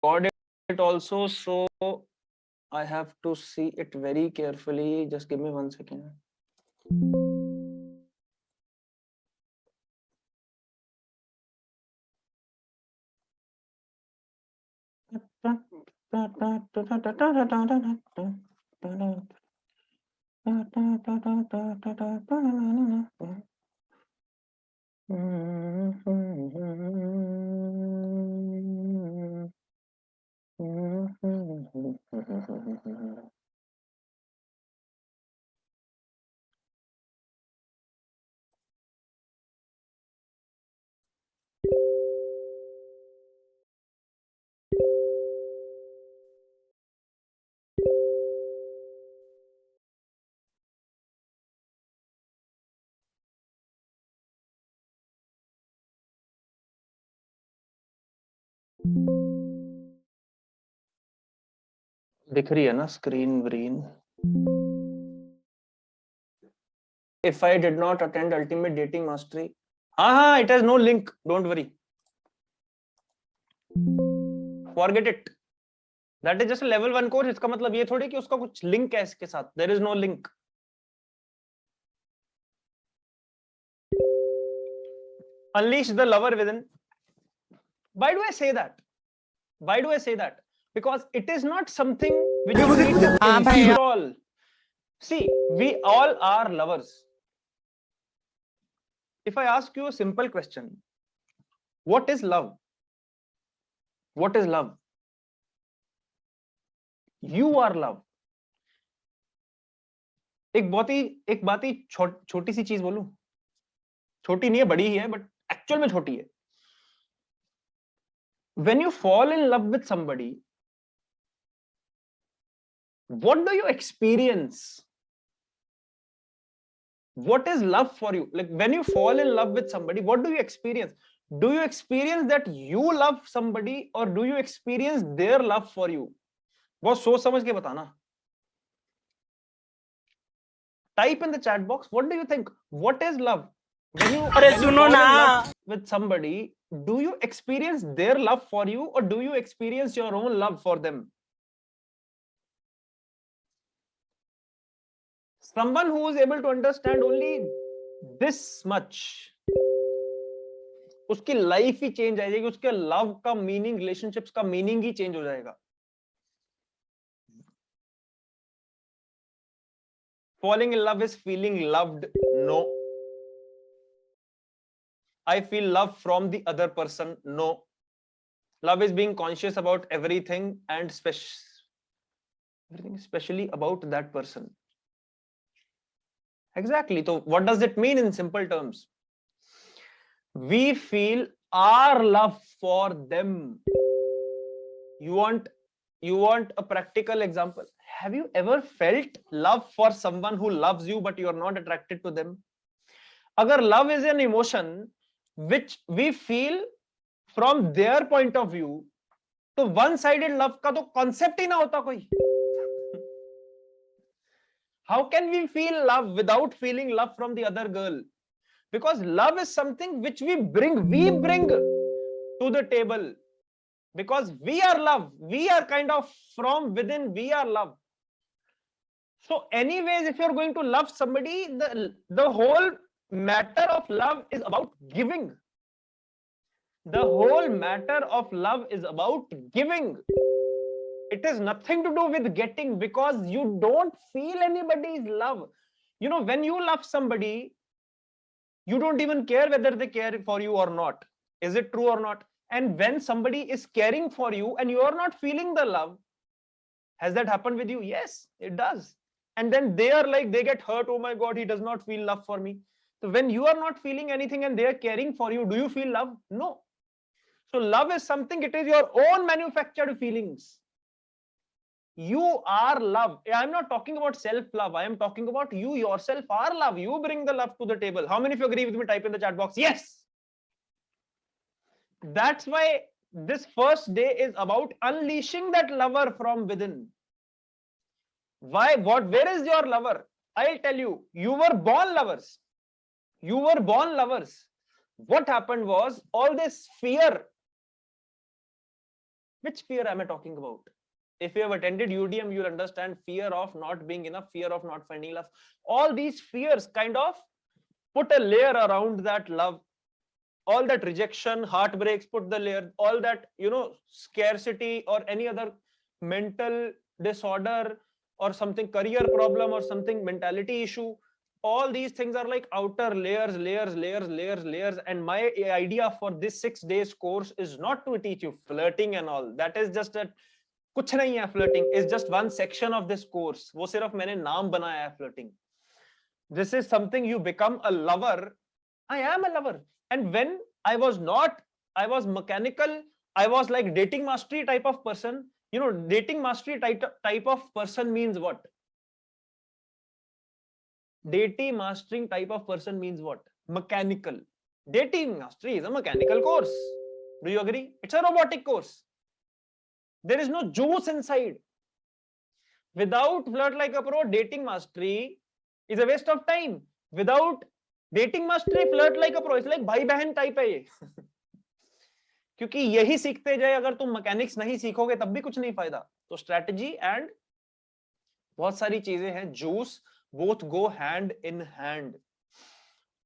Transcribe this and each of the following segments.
got it also, so I have to see it very carefully. Just give me 1 second. दिख रही है ना screen green? If I did not attend Ultimate Dating Mastery, हाँ, it has no link. Don't worry. Forget it. That is just a level 1 course. इसका मतलब ये थोड़ी कि उसका कुछ लिंक है इसके साथ. There is no link. Unleash the lover within. Why do I say that? Why do I say that? Because it is not something which you need to install. See, we all are lovers. If I ask you a simple question, what is love? What is love? You are love. एक बात ही छोटी सी चीज बोलूं, छोटी नहीं है, बड़ी ही है, बट एक्चुअल में छोटी है. When you fall in love with somebody, what do you experience? What is love for you? Like when you fall in love with somebody, what do you experience? Do you experience that you love somebody or do you experience their love for you? बहुत सोच समझ के बताना. Type in the chat box. What do you think? What is love? When you fall in love with somebody, do you experience their love for you or do you experience your own love for them? Someone who is able to understand only this much, उसकी life ही change आ जाएगी, उसके love का meaning, relationships का meaning ही change हो जाएगा. Falling in love is feeling loved. No. I feel love from the other person. No. Love is being conscious about everything and especially about that person. Exactly. So what does it mean in simple terms? We feel our love for them. You want a practical example? Have you ever felt love for someone who loves you but you are not attracted to them? Agar love is an emotion which we feel from their point of view, तो one-sided love का तो concept ही ना होता कोई. How can we feel love without feeling love from the other girl? Because love is something which we bring to the table. Because we are love. We are kind of from within, we are love. So anyways, if you're going to love somebody, the whole matter of love is about giving. The whole matter of love is about giving. It has nothing to do with getting, because you don't feel anybody's love. You know, when you love somebody, you don't even care whether they care for you or not. Is it true or not? And when somebody is caring for you and you are not feeling the love, has that happened with you? Yes, it does. And then they are like, they get hurt. Oh my God, he does not feel love for me. So when you are not feeling anything and they are caring for you, do you feel love? No. So love is something, it is your own manufactured feelings. You are love. I'm not talking about self-love. I am talking about you yourself are love. You bring the love to the table. How many of you agree with me? Type in the chat box. Yes. That's why this first day is about unleashing that lover from within. Why? What? Where is your lover? I'll tell you. You were born lovers. You were born lovers. What happened was all this fear, Which fear am I talking about? If you have attended UDM, you'll understand fear of not being enough, fear of not finding love. All these fears kind of put a layer around that love. All that rejection, heartbreaks, put the layer, all that, scarcity or any other mental disorder or something, career problem or something, mentality issue. All these things are like outer layers. And my idea for this 6 days course is not to teach you flirting and all. That is just a कुछ नहीं है. Flirting is just one section of this course. वो सिर्फ मैंने नाम बनाया है flirting. This is something you become a lover. I am a lover. And when I was not, I was mechanical. I was like dating mastery type of person. Dating mastery type of person means what? Dating mastering type of person means what? Mechanical. Dating mastery is a mechanical course. Do you agree? It's a robotic course. There is no juice inside. Without Flirt Like a Pro, dating mastery is a waste of time. Without dating mastery, Flirt Like a Pro, it's like भाई बहन type है ये. क्योंकि यही सीखते जाए, अगर तुम मैकेनिक्स नहीं सीखोगे तब भी कुछ नहीं फायदा. तो स्ट्रेटजी एंड बहुत सारी चीजें हैं. Juice both go hand in hand.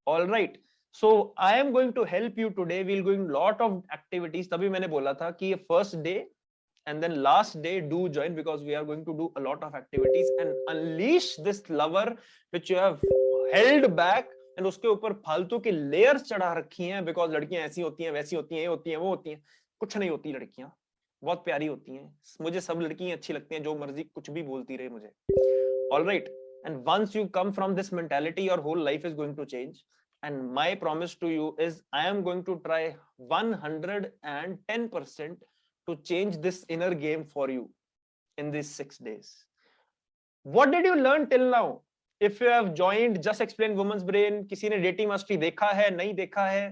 All right. So I am going to help you today. We'll going lot of activities. तभी मैंने बोला था कि first day and then last day do join, because we are going to do a lot of activities and unleash this lover which you have held back. And उसके ऊपर फालतू की layers चढ़ा रखी हैं, because लड़कियां ऐसी होती हैं, वैसी होती हैं, ये होती हैं, वो होती हैं. कुछ नहीं होती. लड़कियां बहुत प्यारी होती हैं. मुझे सब लड़कियां अच्छी लगती हैं, जो मर्जी कुछ भी बोलती रहे मुझे. All right. And once you come from this mentality, your whole life is going to change. And my promise to you is I am going to try 110% to change this inner game for you in these 6 days. What did you learn till now? If you have joined Just Explain Women's Brain, किसी ने dating mastery देखा है, नहीं देखा है?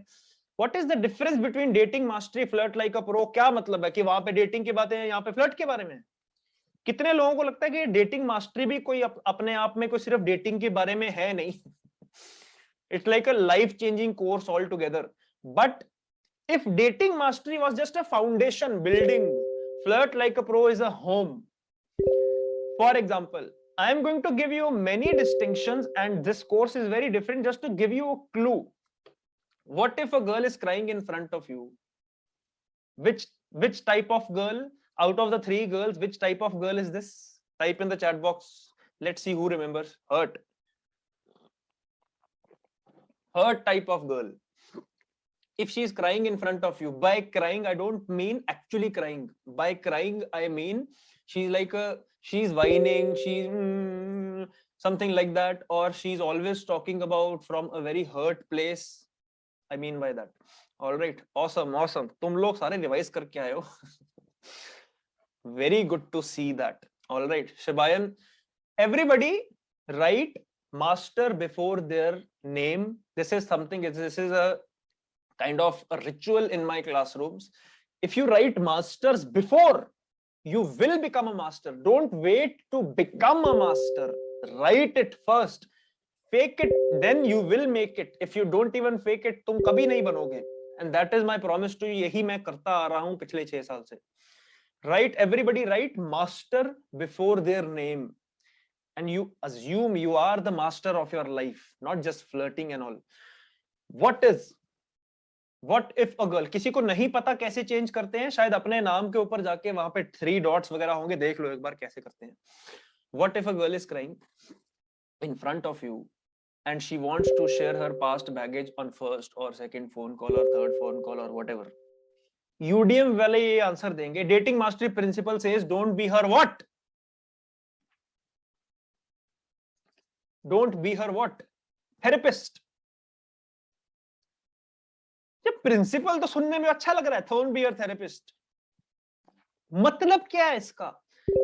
What is the difference between dating mastery, Flirt Like a Pro? क्या मतलब है कि वहां पे dating की बातें हैं, यहाँ पे flirt के बारे में? कितने लोगों को लगता है कि डेटिंग मास्टरी भी कोई अपने आप में कोई सिर्फ डेटिंग के बारे में है? नहीं. It's like a life changing course altogether. But if dating mastery was just a foundation building, Flirt Like a Pro is a home. For example, I am going to give you many distinctions, and this course is very different. Just to give you a clue, what if a girl is crying in front of you? Which type of girl? Out of the 3 girls, which type of girl is this? Type in the chat box. Let's see who remembers. Hurt type of girl. If she is crying in front of you, by crying I don't mean actually crying. By crying I mean she's whining, she's something like that, or she's always talking about from a very hurt place. I mean by that. All right. Awesome. तुम लोग सारे revise करके आए हो. Very good to see that. All right, Shabayan, everybody write master before their name. This is something, this is a kind of a ritual in my classrooms. If you write masters before, you will become a master. Don't wait to become a master. Write it first. Fake it, then you will make it. If you don't even fake it, तुम कभी नहीं बनोगे. And that is my promise to you. यही मैं करता आ रहा हूँ पिछले 6 साल से. Right, everybody write master before their name, and you assume you are the master of your life, not just flirting and all. What if a girl, किसी को नहीं पता कैसे चेंज करते हैं, शायद अपने नाम के ऊपर जाके वहां पे 3 dots वगैरह होंगे, देख लो एक बार कैसे करते हैं. What if a girl is crying in front of you and she wants to share her past baggage on first or second phone call or third phone call or whatever? UDM वाले ये answer देंगे. Dating mastery principle says don't be her what? Don't be her what? Therapist. ये principle तो सुनने में अच्छा लग रहा है. Don't be her therapist. मतलब क्या है इसका?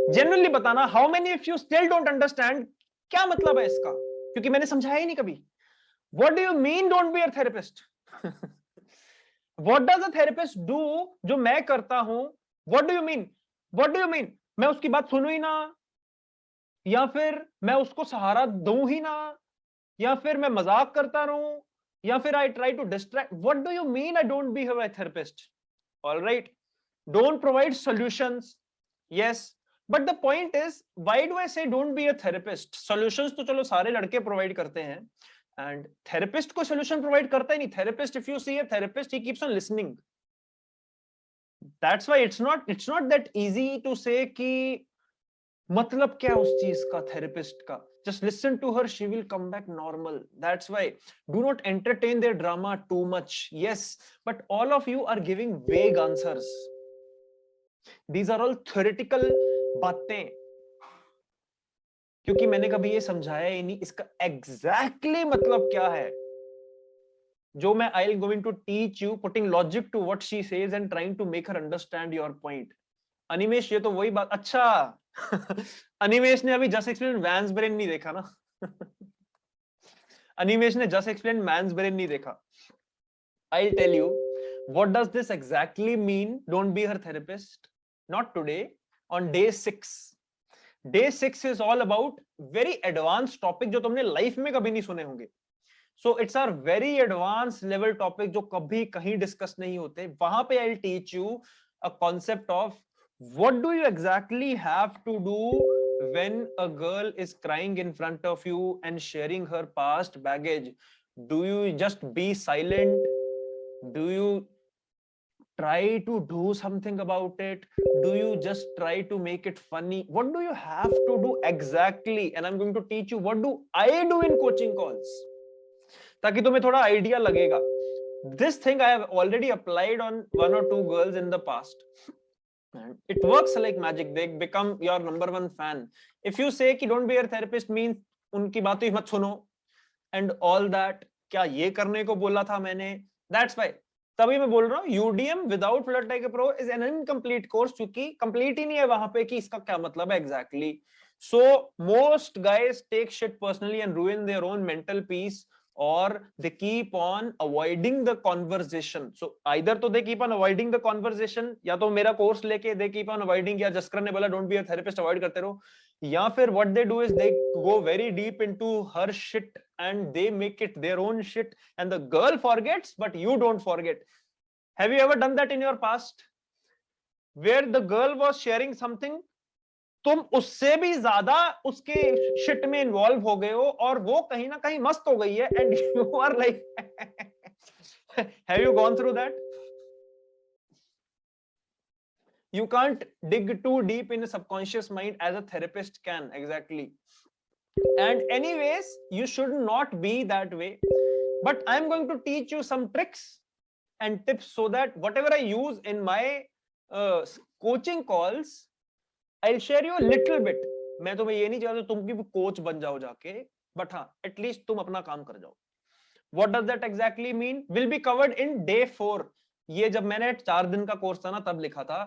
जनरली बताना. How many of you still don't understand क्या मतलब है इसका? क्योंकि मैंने समझाया ही नहीं कभी. What do you mean don't be her therapist? What does a therapist do जो मैं करता हूं? What do you mean? What do you mean? मैं उसकी बात सुनूं ही ना, या फिर मैं उसको सहारा दूं ही ना, या फिर मैं मजाक करता रहूं, या फिर I try to distract? What do you mean I don't be a therapist? All right. Don't provide solutions. Yes, but the point is, why do I say don't be a therapist? Solutions तो चलो सारे लड़के provide करते हैं, and therapist को solution provide करता ही नहीं. Therapist, if you see a therapist, he keeps on listening. That's why it's not that easy to say कि मतलब क्या उस चीज का, therapist का. Just listen to her, she will come back normal. That's why do not entertain their drama too much. Yes, but all of you are giving vague answers. These are all theoretical बातें, क्योंकि मैंने कभी ये समझाया ही नहीं इसका exactly मतलब क्या है. जो मैं I'll going to teach you, putting logic to what she says and trying to make her understand your point. Animesh, ये तो वही बात. अच्छा अनिमेश ने अभी जस्ट एक्सप्लेन वैन्स ब्रेन नहीं देखा ना. अनिमेश ने जस्ट एक्सप्लेन मैन्स ब्रेन नहीं देखा. I'll tell you what does this exactly mean. Don't be her therapist. Not today. On day 6. Day 6 is all about very advanced topic जो तुमने life में कभी नहीं सुने होंगे. So it's our very advanced level topic जो कभी कहीं डिस्कस नहीं होते. वहां पे I'll teach you a concept of what do you exactly have to do when a girl is crying in front of you and sharing her past baggage. Do you just be silent? Do you try to do something about it? Do you just try to make it funny? What do you have to do exactly? And I'm going to teach you what do I do in coaching calls, ताकि तुम्हें थोड़ा idea लगेगा. This thing I have already applied on 1 or 2 girls in the past, and it works like magic. They become your number 1 fan. If you say कि don't be a therapist means उनकी बातें मत सुनो and all that, क्या ये करने को बोला था मैंने? That's why तभी मैं बोल रहा हूँ UDM without flirt like a pro is an incomplete course, क्योंकि complete ही नहीं है वहां पे कि इसका क्या मतलब है exactly. So most guys take shit personally and ruin their own mental peace, or they keep on avoiding the conversation. So either तो they keep on avoiding the conversation, या तो मेरा कोर्स लेके they keep on avoiding, या जस्कर ने बोला don't be a therapist, avoid करते रहो, या फिर what they do is they go very deep into her shit and they make it their own shit, and the girl forgets but you don't forget. Have you ever done that in your past where the girl was sharing something, तुम उससे भी ज्यादा उसके shit में involve हो गए हो और वो कहीं ना कहीं मस्त हो गई है, and you are like have you gone through that? You can't dig too deep in a subconscious mind as a therapist can. Exactly. And anyways, you should not be that way, but I'm going to teach you some tricks and tips so that whatever I use in my coaching calls, I'll share you a little bit. मैं तुम्हें ये नहीं चाहता तुम भी coach बन जाओ जाके, but हाँ, at least तुम अपना काम कर जाओ. What does that exactly mean? Will be covered in day 4. ये जब मैंने 4 दिन का कोर्स था ना तब लिखा था.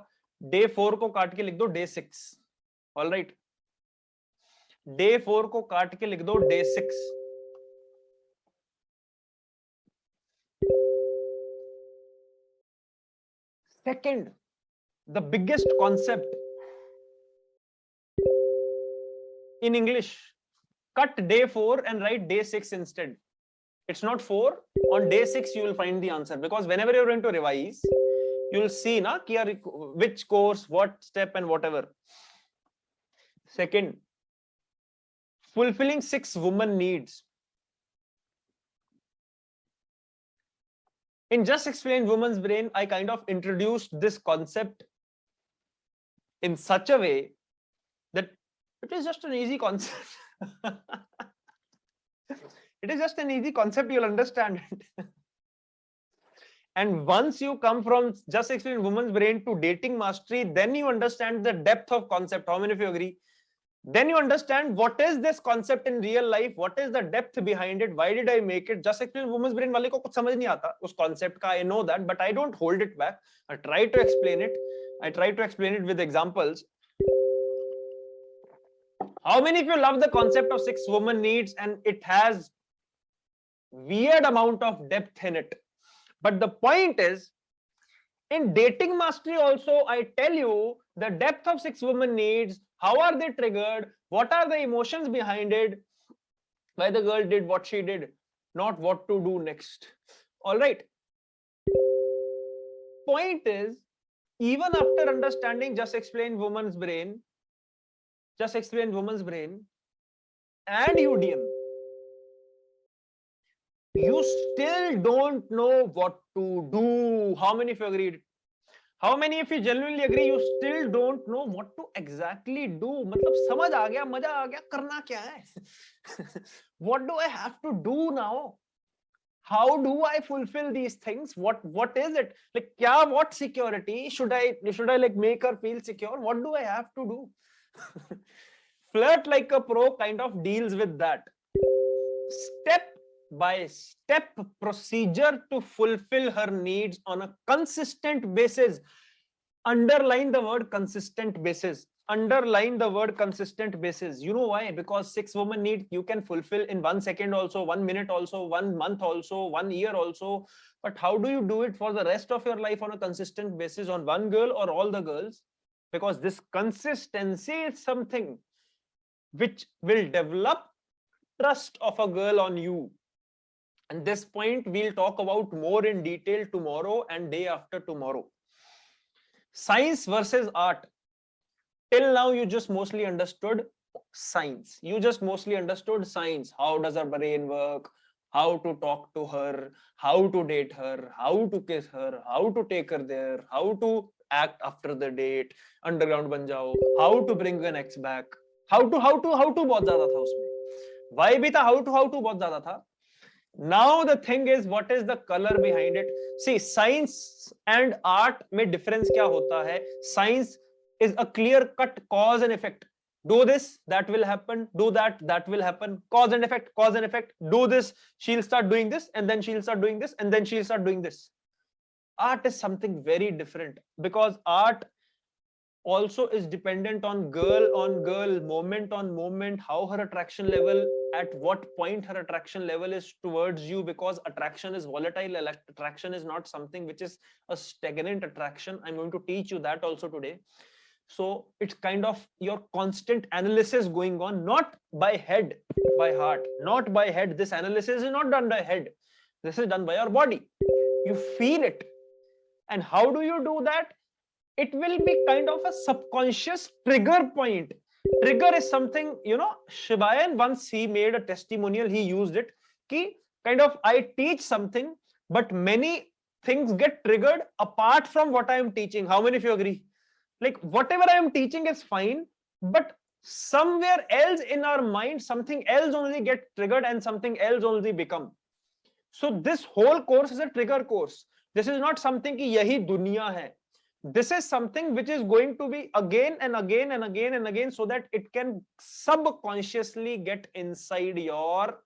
Day 4 को काट के लिख दो day 6. All right. Day 4 को काट के लिख दो day 6. Second, the biggest concept in English, cut day 4 and write day 6 instead. It's not 4. On day 6 you will find the answer, because whenever you're going to revise, you'll see na which course, what step and whatever. Second, fulfilling 6 woman needs. In Just Explain Woman's Brain, I kind of introduced this concept in such a way that it is just an easy concept. It is just an easy concept, you'll understand it. And once you come from Just Explain Woman's Brain to dating mastery, then you understand the depth of concept. How many of you agree? Then you understand what is this concept in real life, what is the depth behind it, why did I make it. Just Explain Woman's Brain वाले को कुछ समझ नहीं आता उस concept का, I know that, but I don't hold it back. I try to explain it. I try to explain it with examples. How many of you love the concept of 6 woman needs, and it has weird amount of depth in it? But the point is, in dating mastery also, I tell you the depth of 6 woman needs, how are they triggered, what are the emotions behind it, why the girl did what she did, not what to do next. All right. Point is, even after understanding just explain woman's brain, and UDM, you still don't know what to do. How many of you agreed? How many if you genuinely agree you still don't know what to exactly do? मतलब समझ आ गया, मजा आ गया, करना क्या है? What do I have to do now? How do I fulfill these things? What is it? Like kya, what security should I like make her feel secure? What do I have to do? Flirt like a pro kind of deals with that. Step by step procedure to fulfill her needs on a consistent basis. Underline the word consistent basis. Underline the word consistent basis. You know why? Because 6 women need you can fulfill in 1 second also, 1 minute also, 1 month also, 1 year also. But how do you do it for the rest of your life on a consistent basis on one girl or all the girls? Because this consistency is something which will develop trust of a girl on you. And this point we'll talk about more in detail tomorrow and day after tomorrow. Science versus art. Till now, you just mostly understood science. You just mostly understood science. How does her brain work? How to talk to her? How to date her? How to kiss her? How to take her there? How to act after the date? Underground ban jao. How to bring an ex back? How to बहुत ज्यादा था उसमें. Why भी था how to बहुत ज्यादा था. Now the thing is, what is the color behind it? See, science and art में difference क्या होता है? Science is a clear cut cause and effect. Do this, that will happen. Do that, that will happen. Cause and effect, cause and effect. Do this, she'll start doing this, and then she'll start doing this, and then she'll start doing this. Art is something very different because art also is dependent on girl, moment on moment, how her attraction level, at what point her attraction level is towards you, because attraction is volatile. Attraction is not something which is a stagnant attraction. I'm going to teach you that also today. So it's kind of your constant analysis going on, not by head, by heart, not by head. This analysis is not done by head. This is done by your body. You feel it. And how do you do that? It will be kind of a subconscious trigger point. Trigger is something, Shibayan once he made a testimonial, he used it. Ki kind of I teach something, but many things get triggered apart from what I am teaching. How many of you agree? Like whatever I am teaching is fine, but somewhere else in our mind, something else only get triggered and something else only become. So this whole course is a trigger course. This is not something ki yahi duniya hai. This is something which is going to be again and again and again and again, so that it can subconsciously get inside your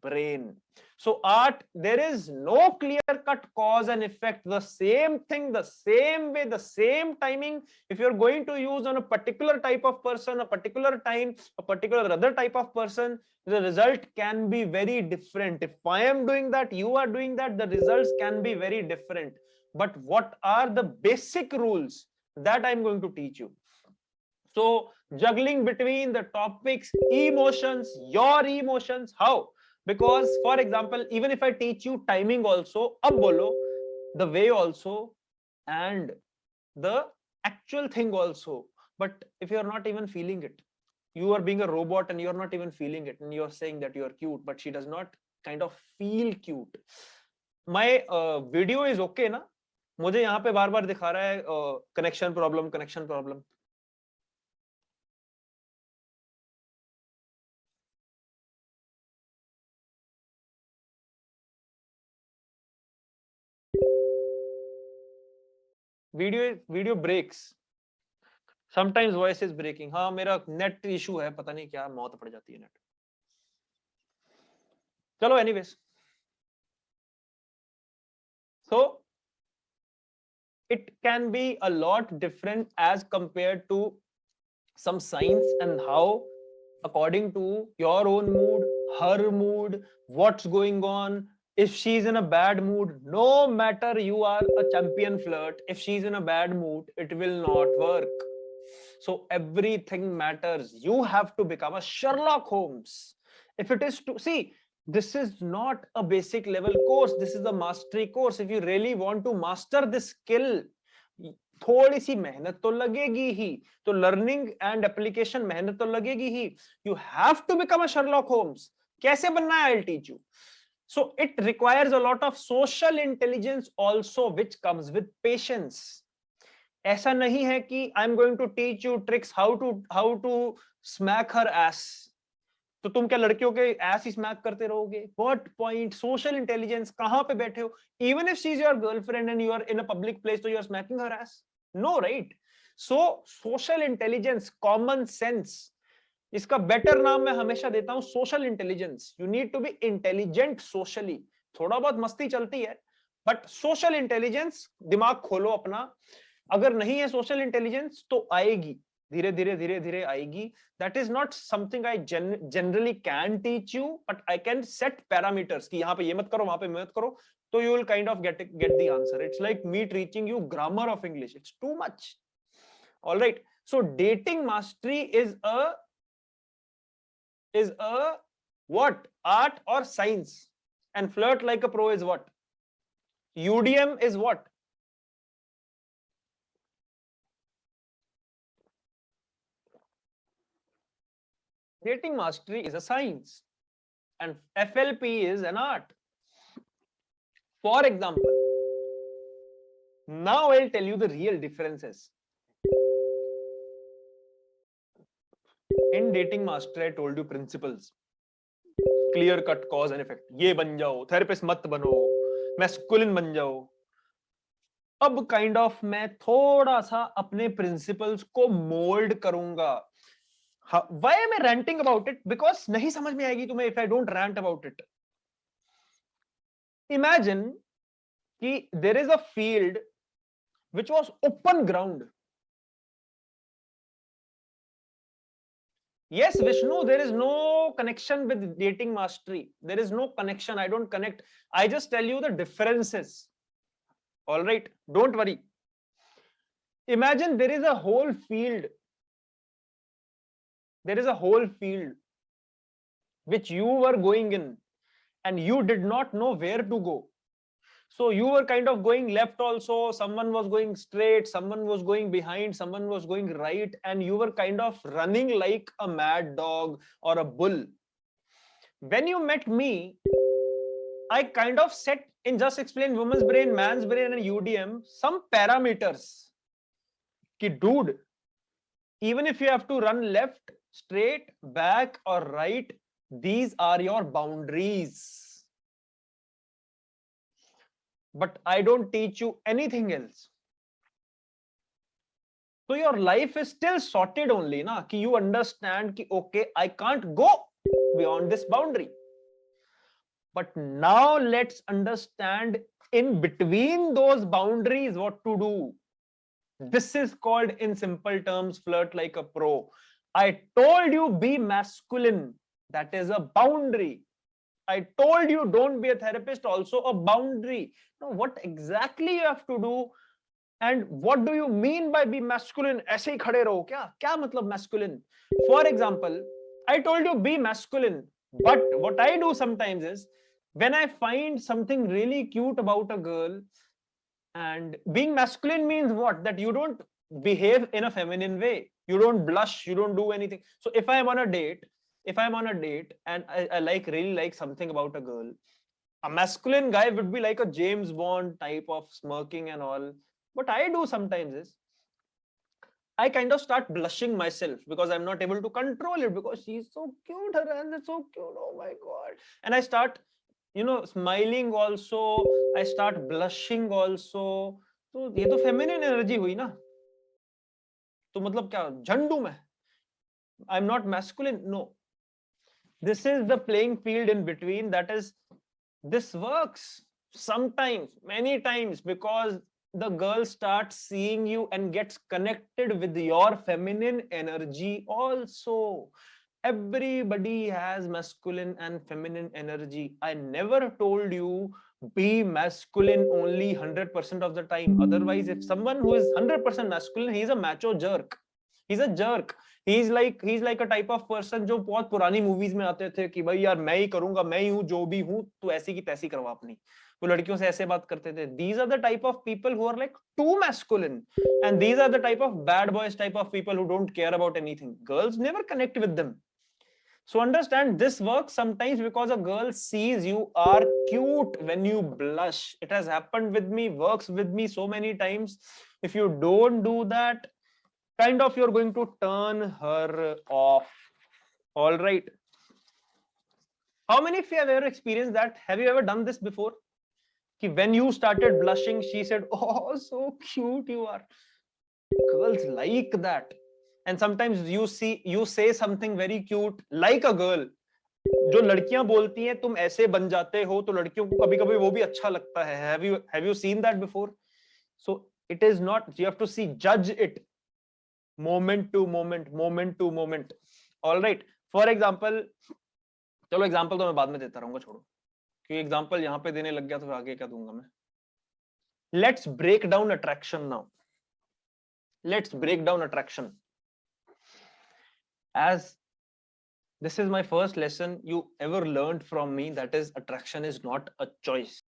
brain. So art, there is no clear cut cause and effect. The same thing, the same way, the same timing. If you're going to use on a particular type of person, a particular time, a particular other type of person, the result can be very different. If I am doing that, you are doing that, the results can be very different. But what are the basic rules that I'm going to teach you? So juggling between the topics, emotions, your emotions, how? Because for example, even if I teach you timing also, ab bolo, the way also, and the actual thing also, but if you're not even feeling it, you are being a robot and you're not even feeling it, and you're saying that you're cute, but she does not kind of feel cute. My video is okay na? मुझे यहाँ पे बार बार दिखा रहा है connection problem. Video breaks, sometimes voice is breaking. हाँ, मेरा net issue है, पता नहीं क्या मौत पड़ जाती है नेट. चलो anyways, so it can be a lot different as compared to some science, and how according to your own mood, her mood, what's going on. If she's in a bad mood, no matter you are a champion flirt, if she's in a bad mood, it will not work. So everything matters. You have to become a Sherlock Holmes. If it is to see, this is not a basic level course. This is a mastery course. If you really want to master this skill, थोड़ी सी मेहनत तो लगेगी ही, तो learning and application मेहनत तो लगेगी ही. You have to become a Sherlock Holmes. कैसे बनना है, I will teach you. So it requires a lot of social intelligence also, which comes with patience. ऐसा नहीं है कि I'm going to teach you tricks how to smack her ass. तो तुम क्या लड़कियों के एस ही स्मैक करते रहोगे? What point? Social intelligence कहां पे बैठे हो? Even if she's your girlfriend and you are in a public place, so you are smacking her ass? No, right? So social intelligence, common sense, इसका better नाम मैं हमेशा देता हूं social intelligence. You need to be intelligent socially. थोड़ा बहुत मस्ती चलती है, बट सोशल इंटेलिजेंस, दिमाग खोलो अपना. अगर नहीं है सोशल इंटेलिजेंस तो आएगी, धीरे धीरे धीरे धीरे आएगी. That is not something I generally can teach you, but I can set parameters कि यहाँ पे ये मत करो, वहां पे मत करो, तो you will kind of get the answer. It's like me teaching you grammar of English. It's too much. Alright, so dating mastery is a what? Art or science? And flirt like a pro is what? UDM is what? Dating mastery is a science and FLP is an art. For example, now I'll tell you the real differences. In dating mastery, I told you principles. Clear cut cause and effect. ये बन जाओ, therapist मत बनो, masculine बन जाओ. अब kind of मैं थोड़ा सा अपने प्रिंसिपल्स को मोल्ड करूंगा. Why am I ranting about it? Because नहीं समझ में आएगी तुम्हें if I don't rant about it. Imagine कि there is a field which was open ground. Yes, Vishnu, there is no connection with dating mastery. There is no connection. I don't connect. I just tell you the differences. All right, don't worry. Imagine there is a whole field. There is a whole field which you were going in and you did not know where to go. So you were kind of going left also, someone was going straight, someone was going behind, someone was going right, and you were kind of running like a mad dog or a bull. When you met me, I kind of set in just explain woman's brain, man's brain and UDM some parameters. Ki dude, even if you have to run left, straight, back or right, these are your boundaries. But I don't teach you anything else. So your life is still sorted only, na? Ki you understand ki okay, I can't go beyond this boundary. But now let's understand in between those boundaries what to do. This is called, in simple terms, flirt like a pro. I told you be masculine. That is a boundary. I told you don't be a therapist, also a boundary. Now, what exactly you have to do and what do you mean by be masculine? ऐसे ही खड़े रहो क्या? क्या मतलब masculine? For example, I told you be masculine, but what I do sometimes is when I find something really cute about a girl, and being masculine means what? That you don't behave in a feminine way. You don't blush, you don't do anything. So if I'm on a date, and I really like something about a girl, a masculine guy would be like a James Bond type of smirking and all. What I do sometimes is I kind of start blushing myself because I'm not able to control it because she's so cute, her hands are so cute, oh my god. And I start, smiling also, I start blushing also. So ये तो feminine energy हुई ना. तो मतलब क्या झंडू मैं? I'm not masculine. No. This is the playing field in between. That is, this works sometimes, many times, because the girl starts seeing you and gets connected with your feminine energy also. Everybody has masculine and feminine energy. I never told you be masculine only 100% of the time. Otherwise, if someone who is 100% masculine, he's a macho jerk. He's a jerk. He's like a type of person जो बहुत पुरानी movies में आते थे कि भाई यार मैं ही करूंगा, मैं ही हूँ, जो भी हूँ, तू ऐसी की तैसी करवा अपनी. वो लड़कियों से ऐसे बात करते थे. These are the type of people who are like too masculine, and these are the type of bad boys type of people who don't care about anything. Girls never connect with them. So understand, this works sometimes because a girl sees you are cute when you blush. It has happened with me, works with me so many times. If you don't do that, kind of you're going to turn her off. All right. How many of you have ever experienced that? Have you ever done this before? When you started blushing, she said, "Oh, so cute you are." Girls like that. And sometimes you say something very cute like a girl. जो लड़कियां बोलती हैं तुम ऐसे बन जाते हो, तो लड़कियों को कभी कभी वो भी अच्छा लगता है. Have you seen that before? So it is not, you have to see, judge it moment to moment, moment to moment. All right. For example, चलो एग्जांपल तो मैं बाद में देता रहूंगा, छोड़ो, क्योंकि एग्जांपल यहां पे देने लग गया तो आगे क्या दूंगा मैं. Let's break down attraction now. Let's break down attraction. As this is my first lesson you ever learned from me, that is, attraction is not a choice.